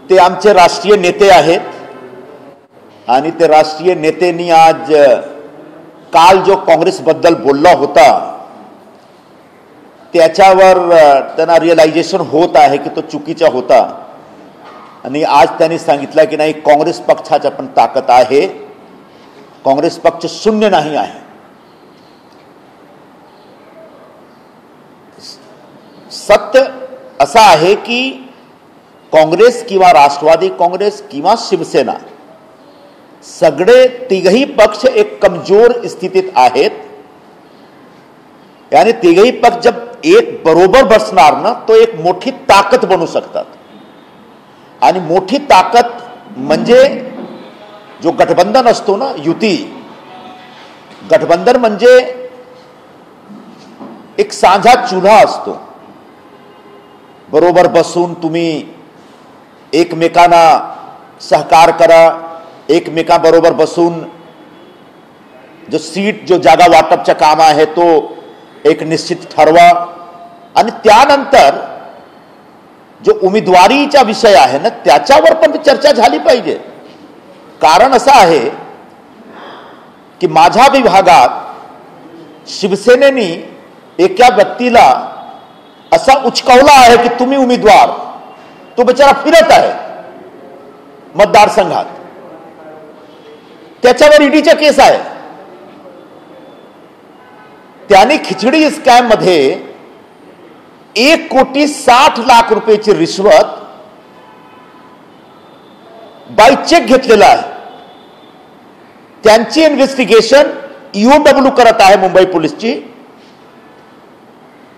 ते आमचे राष्ट्रीय नेते आहेत आणि ते राष्ट्रीय नेत्यांनी आज काल जो काँग्रेसबद्दल बोलला होता त्याच्यावर त्यांना रिअलायझेशन होत आहे की तो चुकीचा होता आणि आज त्यांनी सांगितलं की नाही, काँग्रेस पक्षाची पण ताकद आहे, काँग्रेस पक्ष शून्य नाही आहे. सत्य असं आहे की काँग्रेस किंवा राष्ट्रवादी काँग्रेस किंवा शिवसेना सगळे तिघही पक्ष एक कमजोर स्थितीत आहेत. यानी तिघही पक्ष जब एक बरोबर बसणार ना तो एक मोठी ताकद बनू शकतात. आणि मोठी ताकद म्हणजे जो गठबंधन असतो ना, युती गठबंधन म्हणजे एक साझा चुल्हा असतो. बरोबर बसून तुम्ही एकमेकांना सहकार करा, एकमेकांबरोबर बसून जो सीट जो जागा वाटपचं काम आहे तो एक निश्चित ठरवा आणि त्यानंतर जो उमेदवारीचा विषय आहे ना त्याच्यावर पण चर्चा झाली पाहिजे. कारण असं आहे की माझ्या विभागात शिवसेनेने एका व्यक्तीला असा उचकवला आहे की तुम्ही उमेदवार, तो बिचारा फिरत आहे मतदारसंघात, त्याच्यावर ईडीचा केस आहे. त्याने खिचडी स्कॅम मध्ये 1,60,00,000 रुपयाची रिश्वत बाय चेक घेतलेला आहे. त्यांची इन्व्हेस्टिगेशन ईओडब्ल्यू करत आहे मुंबई पोलीसची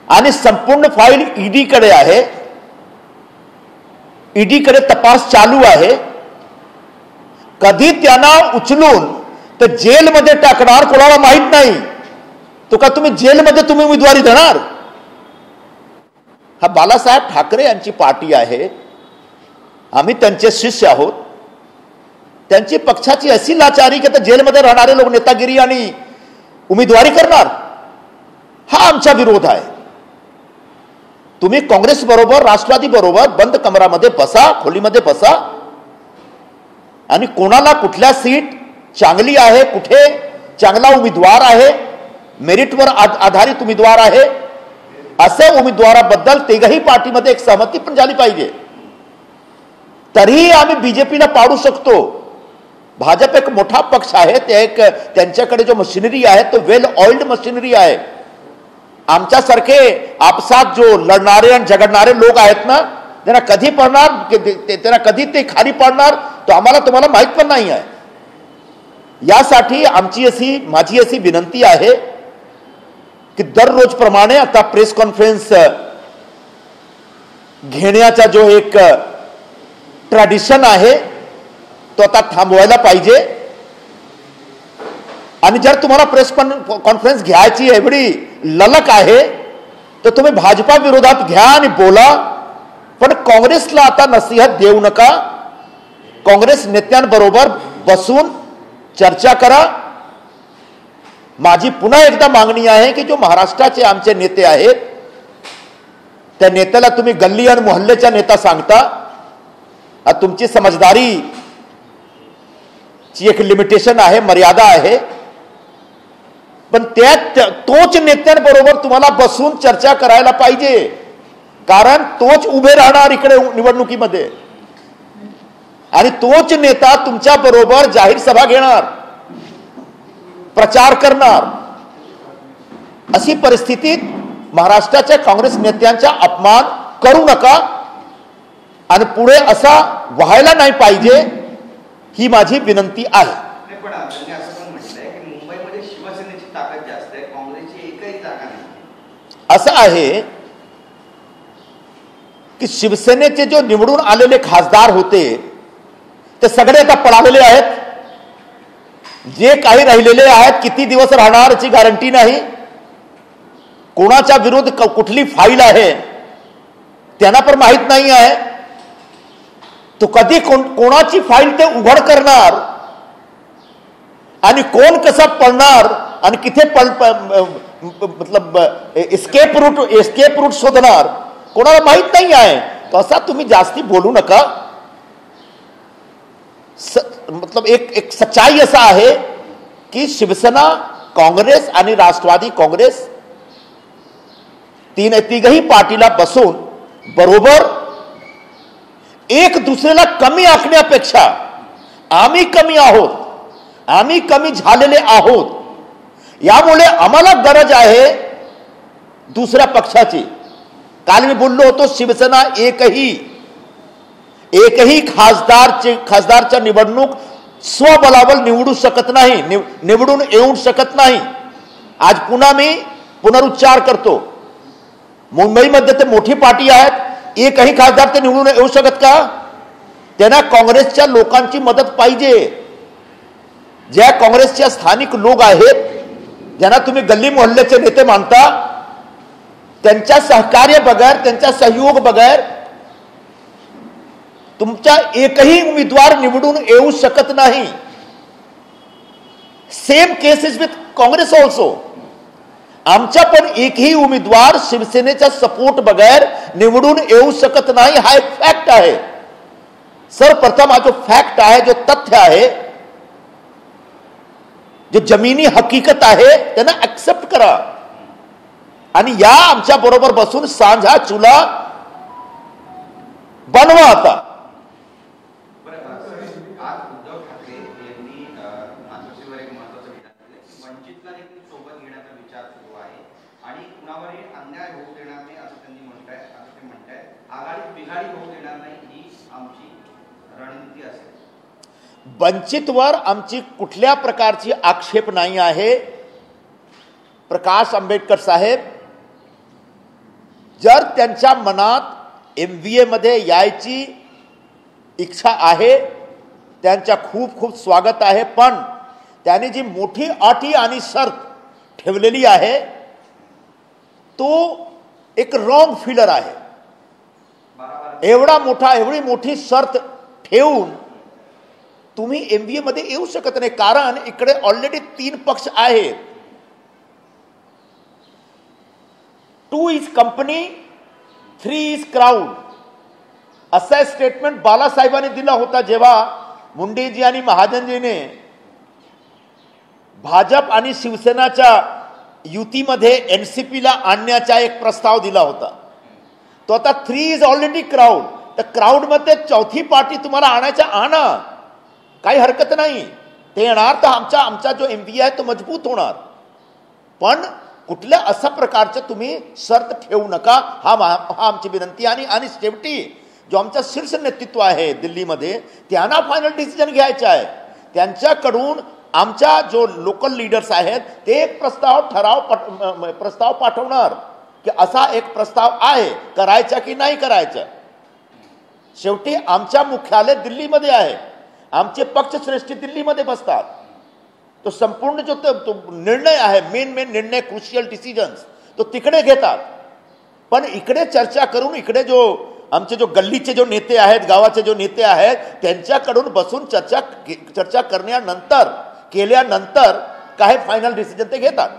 आणि संपूर्ण फाईल ईडी कडे आहे. ईडी कडे तपास चालू आहे. कधी त्यांना उचलून तर जेलमध्ये टाकणार कोणाला माहित नाही. तो का तुम्ही जेलमध्ये तुम्ही उमेदवारी देणार? हा बाळासाहेब ठाकरे यांची पार्टी आहे, आम्ही त्यांचे शिष्य आहोत. त्यांची पक्षाची अशी लाचारी की जेलमध्ये राहणारे लोक नेतागिरी आणि उमेदवारी करणार, हा आमचा विरोध आहे. तुम्ही काँग्रेस बरोबर राष्ट्रवादी बरोबर बंद कमरामध्ये बसा, खोलीमध्ये बसा आणि कोणाला कुठल्या सीट चांगली आहे, कुठे चांगला उमेदवार आहे, मेरिटवर आधारित उमेदवार आहे, असे उमेदवाराबद्दल तिघही पार्टीमध्ये एक सहमती पण झाली पाहिजे. तरीही आम्ही बीजेपीला पाडू शकतो. भाजप एक मोठा पक्ष आहे, ते एक त्यांच्याकडे जो मशिनरी आहे तो वेल ऑइल्ड मशिनरी आहे. आमच्यासारखे आपसात जो लढणारे आणि झगडणारे लोक आहेत ना, त्यांना कधी पडणार, त्यांना कधी ते खाली पडणार तो आम्हाला तुम्हाला माहित पण नाही आहे. यासाठी माझी अशी विनंती आहे की दररोज प्रमाणे आता प्रेस कॉन्फरन्स घेण्याचा जो एक ट्रॅडिशन आहे तो आता थांबवायला पाहिजे. आणि जर तुम्हाला प्रेस कॉन्फरन्स घ्यायची एवढी ललक आहे तर तुम्ही भाजपा विरोधात घ्या आणि बोला, पण काँग्रेसला आता नसीहत देऊ नका. काँग्रेस नेत्यांबरोबर बसून चर्चा करा. माझी पुन्हा एकदा मागणी आहे की जो महाराष्ट्राचे आमचे नेते आहेत त्या नेत्याला तुम्ही गल्ली आणि मोहल्ल्याचा नेता सांगता. तुमची समजदारी ची एक लिमिटेशन आहे, मर्यादा आहे, पण तोच नेत्यांबरोबर तुम्हाला बसून चर्चा करायला पाहिजे. कारण तोच उभे राहणार इकडे निवडणुकीमध्ये आणि तोच नेता तुमच्या बरोबर जाहीर सभा घेणार, प्रचार करणार. अशी परिस्थितीत महाराष्ट्राच्या काँग्रेस नेत्यांचा अपमान करू नका आणि पुढे असा व्हायला नाही पाहिजे, ही माझी विनंती आहे. असं आहे की शिवसेनेचे जो निवडून आलेले खासदार होते ते सगळे आता पळालेले आहेत. जे काही राहिलेले आहेत किती दिवस राहणार याची गॅरंटी नाही. कोणाच्या विरुद्ध कुठली फाईल आहे त्यांना पण माहित नाही आहे. तो कधी कोणाची फाईल ते उघड करणार आणि कसा पडणार आणि किती मतलब एस्केप रूट शोधणार कोणाला माहित नाही आहे. तसा तुम्ही जास्ती बोलू नका. मतलब एक सच्चाई असा आहे की शिवसेना, काँग्रेस आणि राष्ट्रवादी काँग्रेस तिघही पार्टीला बसून बरोबर एक दुसऱ्याला कमी आखण्यापेक्षा आम्ही कमी आहोत, आम्ही कमी झालेले आहोत, यामुळे आम्हाला गरज आहे दुसऱ्या पक्षाची. काल मी बोललो होतो, शिवसेना एकही खासदारच्या निवडणूक स्वबळावर निवडू शकत नाही, निवडून येऊ शकत नाही. आज पुन्हा मी पुनरुच्चार करतो, मुंबईमध्ये ते मोठी पार्टी आहेत, एकही खासदार ते निवडून येऊ शकत का? त्यांना काँग्रेसच्या लोकांची मदत पाहिजे. ज्या काँग्रेसच्या स्थानिक लोक आहेत, ज्यांना तुम्ही गल्ली मोहल्ल्याचे नेते मानता, त्यांच्या सहकार्य बगैर, त्यांचा सहयोग बगैर तुमचा एकही उमेदवार निवडून येऊ शकत नाही. Same cases with Congress also. आमचा पण एकही उमेदवार शिवसेनेचा सपोर्ट बगैर निवडून येऊ शकत नाही. हा एक फॅक्ट आहे. सर्वप्रथम हा जो फॅक्ट आहे, जो तथ्य आहे, जो जमिनी हकीकत आहे, त्यांना ऍक्सेप्ट करा आणि या आमच्या बरोबर बसून सांझा चुला बनवा. आता वंचितवर आमची कुठल्या प्रकारची आक्षेप नाही आहे. प्रकाश आंबेडकर साहेब जर त्यांच्या मनात MVA मध्ये यायची इच्छा आहे, त्यांच्या खूप खूप स्वागत आहे. पण त्यांनी जी मोठी अटी आणि शर्त ठेवलेली आहे, तो एक रॉंग फिलर आहे. एवढी मोठी शर्त ठेवून तुम्ही MVA मध्ये येऊ शकत नाही. कारण इकडे ऑलरेडी 3 पक्ष आहेत. 2 इज कंपनी, 3 इज क्राउड, असा स्टेटमेंट बालासाहेबांनी दिला होता जेव्हा मुंडेजी आणि महाजनजीने भाजप आणि शिवसेनाच्या युतीमध्ये NCPला आणण्याचा एक प्रस्ताव दिला होता. तो आता 3 इज ऑलरेडी क्राउड. तर क्राउड मध्ये चौथी पार्टी तुम्हाला आणायचा, आणा, काही हरकत नाही. ते येणार तर आमचा जो MVA आहे तो मजबूत होणार. पण कुठल्या अशा प्रकारचं तुम्ही शर्त ठेवू नका. हा आमची विनंती. आणि शेवटी जो आमचा शीर्ष नेतृत्व आहे दिल्लीमध्ये, त्यांना फायनल डिसिजन घ्यायचा आहे. त्यांच्याकडून आमच्या जो लोकल लीडर्स आहेत ते एक प्रस्ताव पाठवणार की असा एक प्रस्ताव आहे, करायचा की नाही करायचा. शेवटी आमच्या मुख्यालय दिल्लीमध्ये आहे, आमचे पक्षश्रेष्ठी दिल्लीमध्ये बसतात. तो संपूर्ण जो तो निर्णय आहे, मेन निर्णय, क्रुशियल डिसिजन्स, तो तिकडे घेतात. पण इकडे चर्चा करून, इकडे जो आमचे जो गल्लीचे जो नेते आहेत, गावाचे जो नेते आहेत, त्यांच्याकडून बसून चर्चा केल्यानंतर काय फायनल डिसिजन ते घेतात.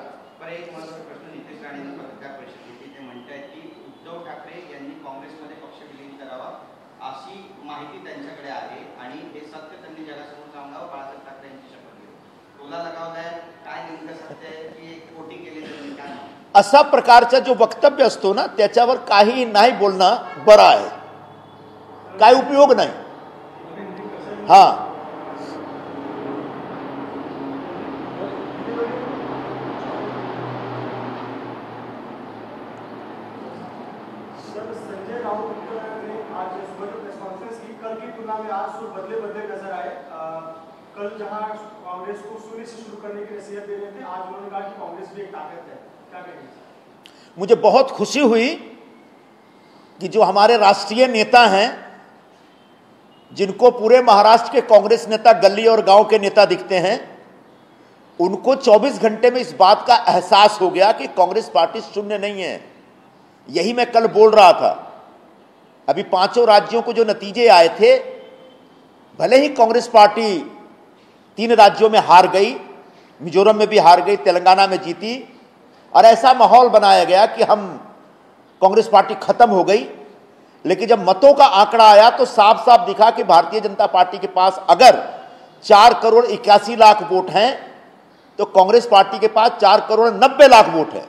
असा प्रकारचा जो वक्तव्य असतो ना, त्याच्यावर काही नाही बोलणं बरं आहे. काय उपयोग नाही. हा, संजय राउत ने आज प्रेस कॉन्फ्रेंस की, कल की तुलना में आज सुर बदले नजर आए. कल जहां कांग्रेस को शून्य से शुरू करने की नसीहत दे रहे थे, आज उन्होंने कहा कि कांग्रेस भी एक ताकत है. क्या कहेंगे? मुझे बहुत खुशी हुई कि जो हमारे राष्ट्रीय नेता हैं, जिनको पूरे महाराष्ट्र के कांग्रेस नेता गली और गांव के नेता दिखते हैं, उनको 24 घंटे में इस बात का एहसास हो गया कि कांग्रेस पार्टी शून्य नहीं है. यही मैं कल बोल रहा था. अभी 5 राज्यों को जो नतीजे आए थे, भले ही कांग्रेस पार्टी 3 राज्यों में हार गई, मिजोरम में भी हार गई, तेलंगाना में जीती, और ऐसा माहौल बनाया गया कि हम कांग्रेस पार्टी खत्म हो गई. लेकिन जब मतों का आंकड़ा आया तो साफ साफ दिखा कि भारतीय जनता पार्टी के पास अगर 4,81,00,000 वोट हैं, तो कांग्रेस पार्टी के पास 4,90,00,000 वोट है।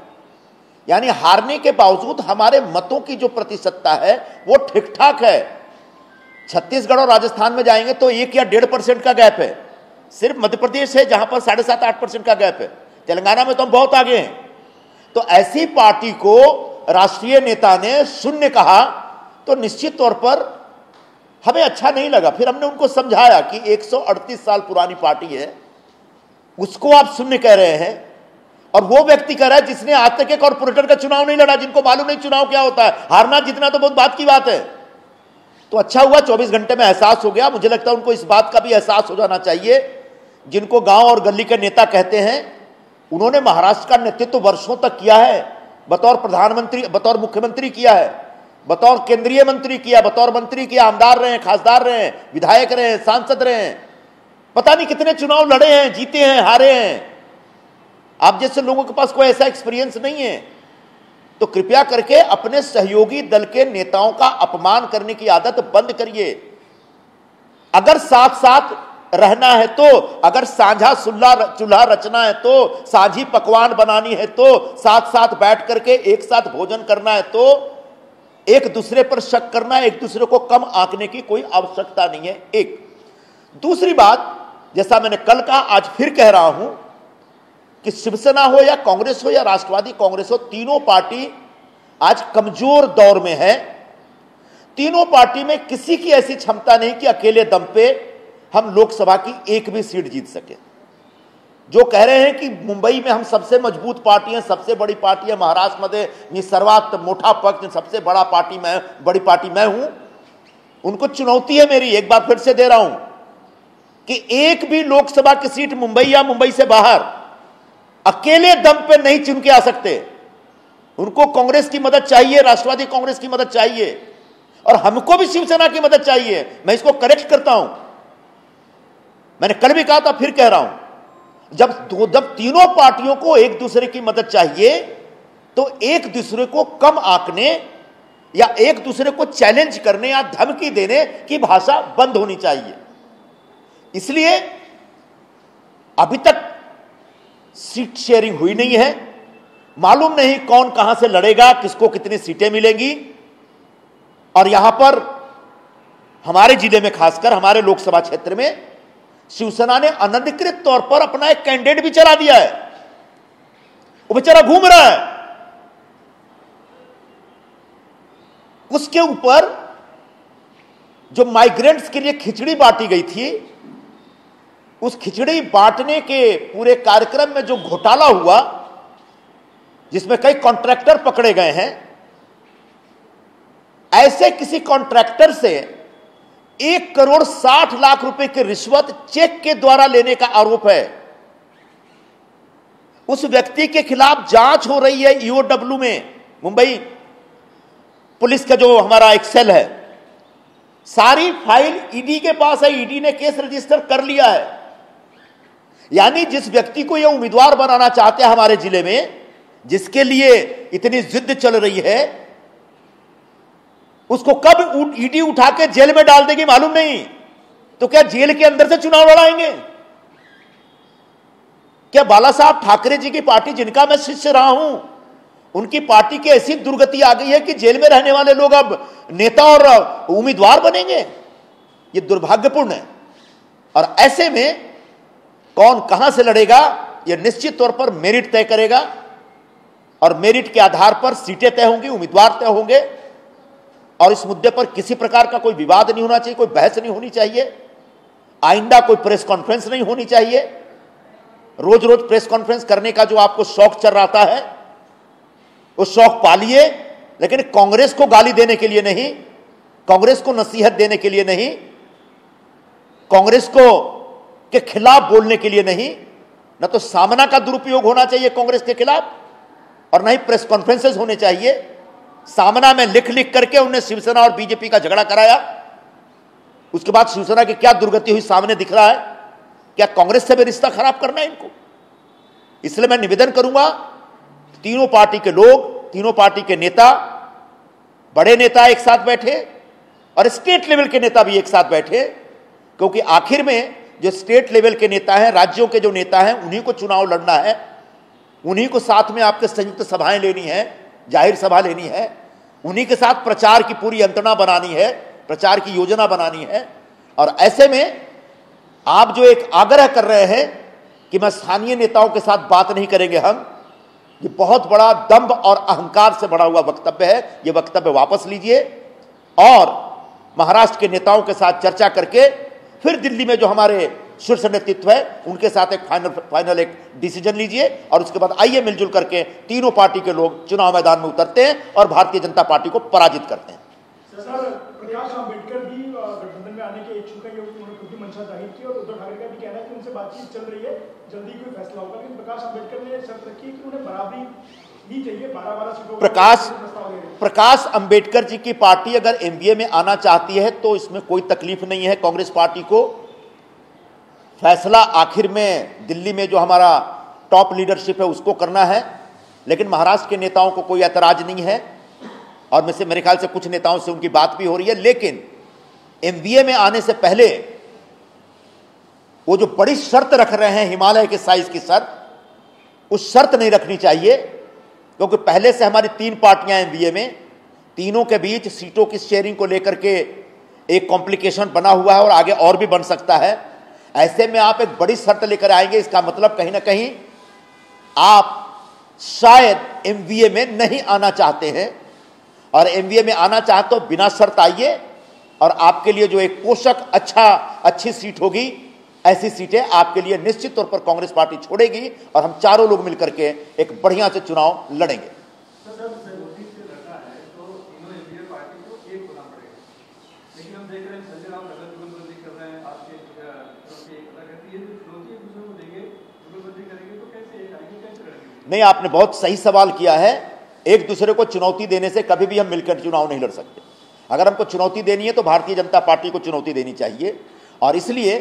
यानी हारने के बावजूद हमारे मतों की जो प्रतिशतता है वो ठीक ठाक है। छत्तीसगढ़ और राजस्थान में जाएंगे तो 1 या 1.5% का गैप है। सिर्फ मध्य प्रदेश है जहां पर 7.5-8% का गैप है। तेलंगाना में तो हम बहुत आगे हैं। तो ऐसी पार्टी को राष्ट्रीय नेता ने शून्य कहा तो निश्चित तौर पर हमें अच्छा नहीं लगा। फिर हमने उनको समझाया कि 138 साल पुरानी पार्टी है, उसको आप शून्य कह रहे हैं, और वो व्यक्ति कह रहा है जिसने आज तक एक कॉर्पोरेटर का चुनाव नहीं लड़ा, जिनको मालूम नहीं चुनाव क्या होता है। हारना जीतना तो बहुत बात की बात है। तो अच्छा हुआ 24 घंटे में एहसास हो गया। मुझे लगता है उनको इस बात का भी एहसास हो जाना चाहिए, जिनको गांव और गली के नेता कहते हैं, उन्होंने महाराष्ट्र का नेतृत्व वर्षों तक किया है, बतौर प्रधानमंत्री, बतौर मुख्यमंत्री किया है, बतौर केंद्रीय मंत्री किया, बतौर मंत्री किया, आमदार रहे, खासदार रहे, विधायक रहे, सांसद रहे, पता नहीं कितने चुनाव लड़े हैं, जीते हैं, हारे हैं। आप जैसे लोगों के पास कोई ऐसा एक्सपीरियंस नहीं है, तो कृपया करके अपने सहयोगी दल के नेताओं का अपमान करने की आदत बंद करिए। अगर साथ साथ रहना है तो, अगर साझा चूल्हा रचना है तो, साझी पकवान बनानी है तो, साथ साथ बैठ करके एक साथ भोजन करना है तो, एक दूसरे पर शक करना, एक दूसरे को कम आंकने की कोई आवश्यकता नहीं है। एक दूसरी बात, जैसा मैंने कल कहा, आज फिर कह रहा हूं कि शिवसेना हो या कांग्रेस हो या राष्ट्रवादी कांग्रेस हो, तीनों पार्टी आज कमजोर दौर में है। तीनों पार्टी में किसी की ऐसी क्षमता नहीं कि अकेले दम पे हम लोकसभा की एक भी सीट जीत सके। जो कह रहे हैं कि मुंबई में हम सबसे मजबूत पार्टी हैं, सबसे बड़ी पार्टी है, महाराष्ट्र मध्ये मी सर्वात मोठा पक्ष, सबसे बड़ी पार्टी मैं हूं, उनको चुनौती है मेरी। एक बार फिर से दे रहा हूं कि एक भी लोकसभा की सीट मुंबई या मुंबई से बाहर अकेले दम पे नहीं चुन के आ सकते। उनको कांग्रेस की मदद चाहिए, राष्ट्रवादी कांग्रेस की मदद चाहिए, और हमको भी शिवसेना की मदद चाहिए। मैं इसको करेक्ट करता हूं, मैंने कल भी कहा था, फिर कह रहा हूं, जब तीनों पार्टियों को एक दूसरे की मदद चाहिए तो एक दूसरे को कम आंकने या एक दूसरे को चैलेंज करने या धमकी देने की भाषा बंद होनी चाहिए। इसलिए अभी तक सीट शेयरिंग हुई नहीं है, मालूम नहीं कौन कहां से लड़ेगा, किसको कितनी सीटें मिलेंगी। और यहां पर हमारे जिले में, खासकर हमारे लोकसभा क्षेत्र में, शिवसेना ने अनधिकृत तौर पर अपना एक कैंडिडेट भी चला दिया है। वो बेचारा घूम रहा है, उसके ऊपर जो माइग्रेंट्स के लिए खिचड़ी बांटी गई थी, उस खिचड़ी बांटने के पूरे कार्यक्रम में जो घोटाला हुआ, जिसमें कई कॉन्ट्रैक्टर पकड़े गए हैं, ऐसे किसी कॉन्ट्रैक्टर से 1,60,00,000 रुपए की रिश्वत चेक के द्वारा लेने का आरोप है। उस व्यक्ति के खिलाफ जांच हो रही है ईओडब्ल्यू में, मुंबई पुलिस का जो हमारा एक सेल है। सारी फाइल ईडी के पास है, ईडी ने केस रजिस्टर कर लिया है। यानी जिस व्यक्ति को यह उम्मीदवार बनाना चाहते हैं हमारे जिले में, जिसके लिए इतनी जिद चल रही है, उसको कब ईडी उठा के जेल में डाल देगी मालूम नहीं। तो क्या जेल के अंदर से चुनाव लड़ाएंगे? क्या बाला साहब ठाकरे जी की पार्टी, जिनका मैं शिष्य रहा हूं, उनकी पार्टी की ऐसी दुर्गति आ गई है कि जेल में रहने वाले लोग अब नेता और उम्मीदवार बनेंगे? यह दुर्भाग्यपूर्ण है। और ऐसे में कौन कहां से लड़ेगा, यह निश्चित तौर पर मेरिट तय करेगा, और मेरिट के आधार पर सीटें तय होंगी, उम्मीदवार तय होंगे। और इस मुद्दे पर किसी प्रकार का कोई विवाद नहीं होना चाहिए, कोई बहस नहीं होनी चाहिए। आइंदा कोई प्रेस कॉन्फ्रेंस नहीं होनी चाहिए। रोज रोज प्रेस कॉन्फ्रेंस करने का जो आपको शौक चल रहा है, वो शौक पालिए, लेकिन कांग्रेस को गाली देने के लिए नहीं, कांग्रेस को नसीहत देने के लिए नहीं, कांग्रेस को के खिलाफ बोलने के लिए नहीं। न तो सामना का दुरुपयोग होना चाहिए कांग्रेस के खिलाफ, और न ही प्रेस कॉन्फ्रेंसेस होने चाहिए। सामना में लिख लिख करके उन्हें शिवसेना और बीजेपी का झगड़ा कराया, उसके बाद शिवसेना की क्या दुर्गति हुई सामने दिख रहा है। क्या कांग्रेस से भी रिश्ता खराब करना है इनको? इसलिए मैं निवेदन करूंगा, तीनों पार्टी के लोग, तीनों पार्टी के नेता, बड़े नेता एक साथ बैठे और स्टेट लेवल के नेता भी एक साथ बैठे, क्योंकि आखिर में जो स्टेट लेवल के नेता हैं, राज्यों के जो नेता हैं, उन्हीं को चुनाव लड़ना है, उन्हीं को साथ में आपके संयुक्त सभाएं लेनी है, जाहिर सभा लेनी है, उन्हीं के साथ प्रचार की पूरी यंत्रणा बनानी है, प्रचार की योजना बनानी है। और ऐसे में आप जो एक आग्रह कर रहे हैं कि मैं स्थानीय नेताओं के साथ बात नहीं करेंगे हम, ये बहुत बड़ा दंभ और अहंकार से भरा हुआ वक्तव्य है। ये वक्तव्य वापस लीजिए और महाराष्ट्र के नेताओं के साथ चर्चा करके फिर दिल्ली में जो हमारे शीर्ष नेतृत्व है उनके साथ एक फाइनल एक डिसीजन लीजिए और उसके बाद आइए मिलजुल करके तीनों पार्टी के लोग चुनाव मैदान में उतरते हैं और भारतीय जनता पार्टी को पराजित करते हैं। सर, प्रकाश अंबेडकर भी गठबंधन में आने के इच्छुक है, उन्होंने खुद की मंशा जाहिर की और उद्धव ठाकरे का भी कहना है कि उनसे बातचीत चल रही है, जल्दी कोई फैसला होगा। लेकिन प्रकाश अंबेडकर ने शर्त रखी कि उन्हें बराबरी ही चाहिए, 12-12 सीटों। प्रकाश अंबेडकर जी की पार्टी अगर एमबीए में आना चाहती है तो इसमें कोई तकलीफ नहीं है कांग्रेस पार्टी को। फैसला आखिर में दिल्ली में जो हमारा टॉप लीडरशिप है उसको करना है, लेकिन महाराष्ट्र के नेताओं को कोई ऐतराज नहीं है और मेरे ख्याल से कुछ नेताओं से उनकी बात भी हो रही है। लेकिन एमबीए में आने से पहले वो जो बड़ी शर्त रख रहे हैं हिमालय के साइज की शर्त, उस शर्त नहीं रखनी चाहिए, क्योंकि पहले से हमारी 3 पार्टियां एमबीए में, तीनों के बीच सीटों की शेयरिंग को लेकर के एक कॉम्प्लिकेशन बना हुआ है और आगे और भी बन सकता है। ऐसे में आप एक बड़ी शर्त लेकर आएंगे, इसका मतलब कहीं ना कहीं आप शायद एमबीए में नहीं आना चाहते हैं, और एमबीए में आना चाहते हो बिना शर्त आइए और आपके लिए जो एक पोषक अच्छी सीट होगी, ऐसी सीटें आपके लिए निश्चित तौर पर कांग्रेस पार्टी छोड़ेगी और हम चारों लोग मिलकर के एक बढ़िया से चुनाव लड़ेंगे। नहीं, आपने बहुत सही सवाल किया है। एक दूसरे को चुनौती देने से कभी भी हम मिलकर चुनाव नहीं लड़ सकते। अगर हमको चुनौती देनी है तो भारतीय जनता पार्टी को चुनौती देनी चाहिए, और इसलिए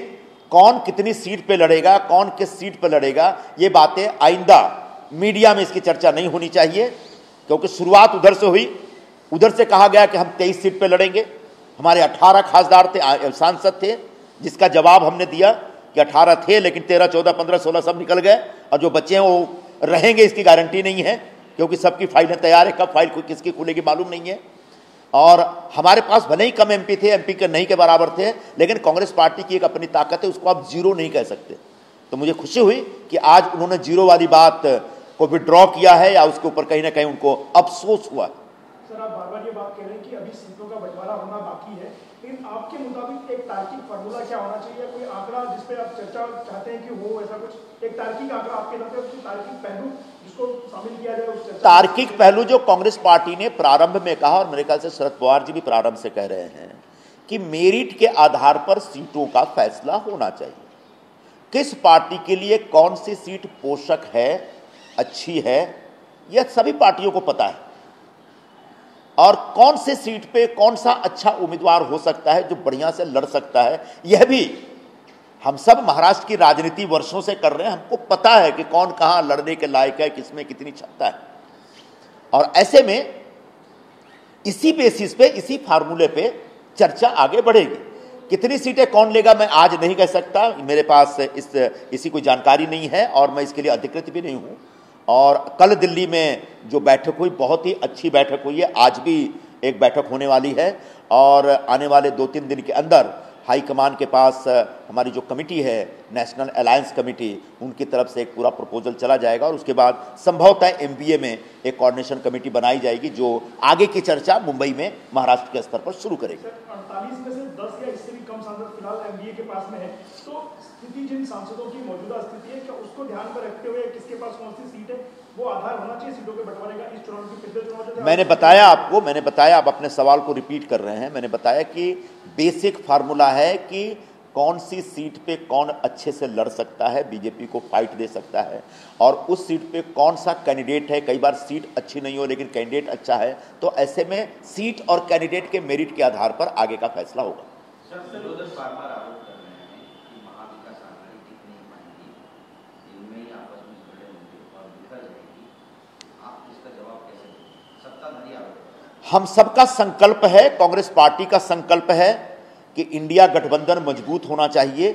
कौन कितनी सीट पे लड़ेगा, कौन किस सीट पे लड़ेगा, ये बातें आइंदा मीडिया में इसकी चर्चा नहीं होनी चाहिए, क्योंकि शुरुआत उधर से हुई। उधर से कहा गया कि हम 23 सीट पे लड़ेंगे, हमारे 18 खासदार थे, सांसद थे, जिसका जवाब हमने दिया कि 18 थे लेकिन 13, 14, 15, 16 सब निकल गए, और जो बच्चे हैं वो रहेंगे इसकी गारंटी नहीं है, क्योंकि सबकी फाइलें तैयार है, कब फाइल किसकी खुलेगी मालूम नहीं है। और हमारे पास भले ही कम एमपी थे, एमपी के नहीं के बराबर थे, लेकिन कांग्रेस पार्टी की एक अपनी ताकत है, उसको आप जीरो नहीं कह सकते। तो मुझे खुशी हुई कि आज उन्होंने जीरो वाली बात को विड्रॉ किया है, या उसके ऊपर कहीं ना कहीं उनको अफसोस हुआ। सर, आप बार बार ये बात कह रहे हैं कि अभी सीटों का बंटवारा होना बाकी है, लेकिन आपके मुताबिक एक तार्किक फार्मूला क्या होना चाहिए, कोई आंकड़ा जिसपे आप चर्चा चाहते हैं कि हो, ऐसा कुछ एक तार्किक आंकड़ा आपके तरफ से, तार्किक पहलू जिसको शामिल किया जाए उस चर्चा? तार्किक पहलू जो कांग्रेस पार्टी ने प्रारंभ में कहा, और मेरे ख्याल से शरद पवार जी भी प्रारंभ से कह रहे हैं कि मेरिट के आधार पर सीटों का फैसला होना चाहिए। किस पार्टी के लिए कौन सी सीट पोषक है, अच्छी है, यह सभी पार्टियों को पता है, और कौन से सीट पे कौन सा अच्छा उम्मीदवार हो सकता है जो बढ़िया से लड़ सकता है, यह भी हम सब महाराष्ट्र की राजनीति वर्षों से कर रहे हैं, हमको पता है कि कौन कहां लड़ने के लायक है, किसमें कितनी क्षमता है। और ऐसे में इसी बेसिस पे, इसी फार्मूले पे चर्चा आगे बढ़ेगी। कितनी सीटें कौन लेगा मैं आज नहीं कह सकता, मेरे पास इसी कोई जानकारी नहीं है और मैं इसके लिए अधिकृत भी नहीं हूं। और कल दिल्ली में जो बैठक हुई, बहुत ही अच्छी बैठक हुई है, आज भी एक बैठक होने वाली है, और आने वाले 2-3 दिन के अंदर हाईकमान के पास हमारी जो कमिटी है, नेशनल अलायंस कमेटी, उनकी तरफ से एक पूरा प्रपोजल चला जाएगा, और उसके बाद संभवतः एमबीए में एक कोऑर्डिनेशन कमेटी बनाई जाएगी जो आगे की चर्चा मुंबई में महाराष्ट्र के स्तर पर शुरू करेगी। 48 में से 10 या इससे भी कम सांसद फिलहाल एमबीए के पास में है, तो स्थिति जिन सांसदों की मौजूदा स्थिति है, क्या उसको ध्यान में रखते हुए किसके पास कौन सी सीट है वो आधार होना चाहिए सीटों के बंटवारे का? इस चुनाव की पिछले चुनाव मैंने बताया, आप अपने सवाल को रिपीट कर रहे हैं। मैंने बताया कि बेसिक फार्मूला है कि कौन सी सीट पे कौन अच्छे से लड़ सकता है, बीजेपी को फाइट दे सकता है, और उस सीट पे कौन सा कैंडिडेट है। कई बार सीट अच्छी नहीं हो लेकिन कैंडिडेट अच्छा है, तो ऐसे में सीट और कैंडिडेट के मेरिट के आधार पर आगे का फैसला होगा। हम सबका संकल्प है, कांग्रेस पार्टी का संकल्प है कि इंडिया गठबंधन मजबूत होना चाहिए,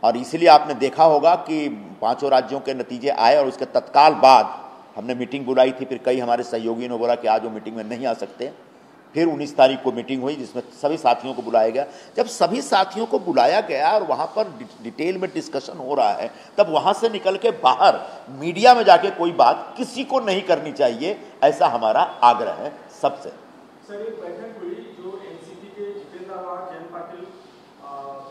और इसलिए आपने देखा होगा कि 5 राज्यों के नतीजे आए और उसके तत्काल बाद हमने मीटिंग बुलाई थी। फिर कई हमारे सहयोगियों ने बोला कि आज वो मीटिंग में नहीं आ सकते। फिर 19 तारीख को मीटिंग हुई जिसमें सभी साथियों को बुलाया गया। जब सभी साथियों को बुलाया गया और वहां पर डिटेल में डिस्कशन हो रहा है, तब वहां से निकल के बाहर मीडिया में जाके कोई बात किसी को नहीं करनी चाहिए, ऐसा हमारा आग्रह है सबसे। सर, एक बैठक हुई जो एनसीपी के जितेंद्र आव्हाड, जयंत पाटिल,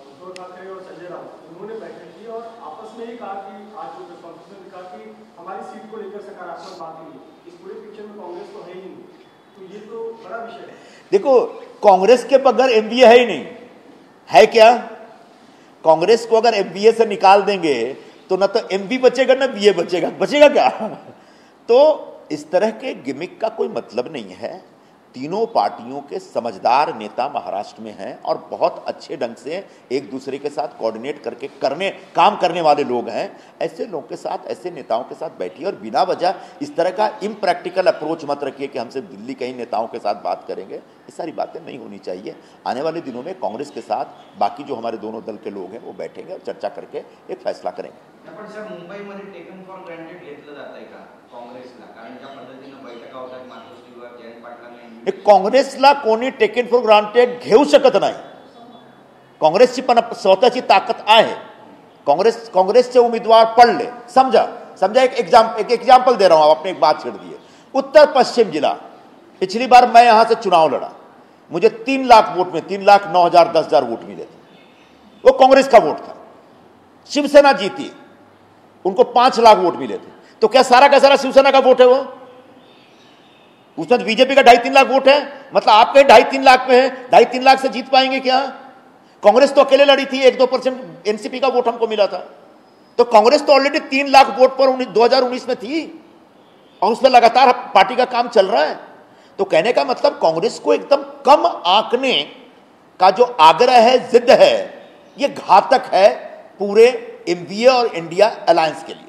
उद्धव ठाकरे और संजय राउत, उन्होंने बैठक की और आपस में ही कहा कि आज जो कॉन्फ्रेंस में कहा कि हमारी सीट को लेकर सकारात्मक बात हुई। इस पूरे पिक्चर में कांग्रेस तो है ही नहीं, तो ये तो बड़ा विषय है। देखो, कांग्रेस के बगैर एमबीए है ही नहीं, है क्या? कांग्रेस को अगर एमबीए से निकाल देंगे तो न तो एमबी बचेगा न बीए बचेगा, बचेगा क्या? तो इस तरह के गिमिक का कोई मतलब नहीं है। तीनों पार्टियों के समझदार नेता महाराष्ट्र में हैं और बहुत अच्छे ढंग से एक दूसरे के साथ कोऑर्डिनेट करके काम करने वाले लोग हैं। ऐसे लोगों के साथ, ऐसे नेताओं के साथ बैठिए और बिना वजह इस तरह का इम्प्रैक्टिकल अप्रोच मत रखिए कि हमसे दिल्ली कहीं नेताओं के साथ बात करेंगे। ये सारी बातें नहीं होनी चाहिए। आने वाले दिनों में कांग्रेस के साथ बाकी जो हमारे दोनों दल के लोग हैं वो बैठेंगे और चर्चा करके एक फैसला करेंगे। पण सर, मुंबईमध्ये टेकन फॉर ग्रँटेड घेतलं जातंय का काँग्रेसला? कारण ज्या पद्धतीने बैठका होतात मातोश्रीवर, जयंत पाटलांनी, काँग्रेसला कोणी टेकन फॉर ग्रांटेड घेऊ शकत नाही। काँग्रेसची पण स्वतःची ताकद आहे। काँग्रेसचे उम्मीदवार पडले, समझा एक एग्जाम्पल दे रहा हूं, आपने एक बात छेड़ दी है। उत्तर पश्चिम जिला, पिछली बार मैं यहां से चुनाव लड़ा, मुझे 3 लाख वोट में 3,09,000 10,000 वोट मिले थे। वो कांग्रेस का वोट था। शिवसेना जीती, उनको 5 लाख वोट मिले थे। तो क्या सारा का सारा शिवसेना का वोट है? वो उसमें बीजेपी का 2.5-3 लाख वोट है। मतलब आपके 2.5-3 लाख में है, 2.5-3 लाख से जीत पाएंगे क्या? कांग्रेस तो अकेले लड़ी थी, 1-2% एनसीपी का वोट हमको मिला था। तो कांग्रेस तो ऑलरेडी 3 लाख वोट पर 2019 में थी और उसमें लगातार पार्टी का काम चल रहा है। तो कहने का मतलब कांग्रेस को एकदम कम आंकने का जो आग्रह है, जिद है, ये घातक है पूरे एमबीए और इंडिया अलायंस के लिए।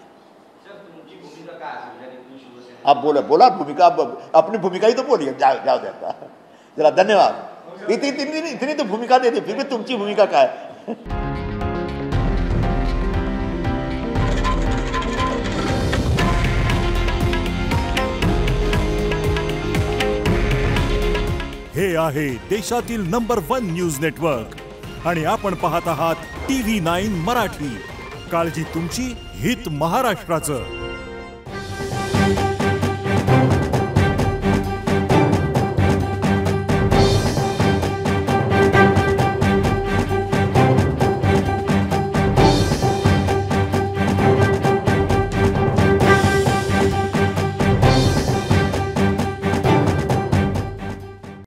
आप बोला भूमिका, अपनी भूमिका ही तो बोलिए। जाओ देता जरा, धन्यवाद। इतनी तो भूमिका दे दी, फिर भी तुमची भूमिका क्या है? हे आहे देशातील नंबर 1 न्यूज नेटवर्क आणि आपण पाहत आहात TV9 मराठी। काळजी तुमची, हित महाराष्ट्राचं।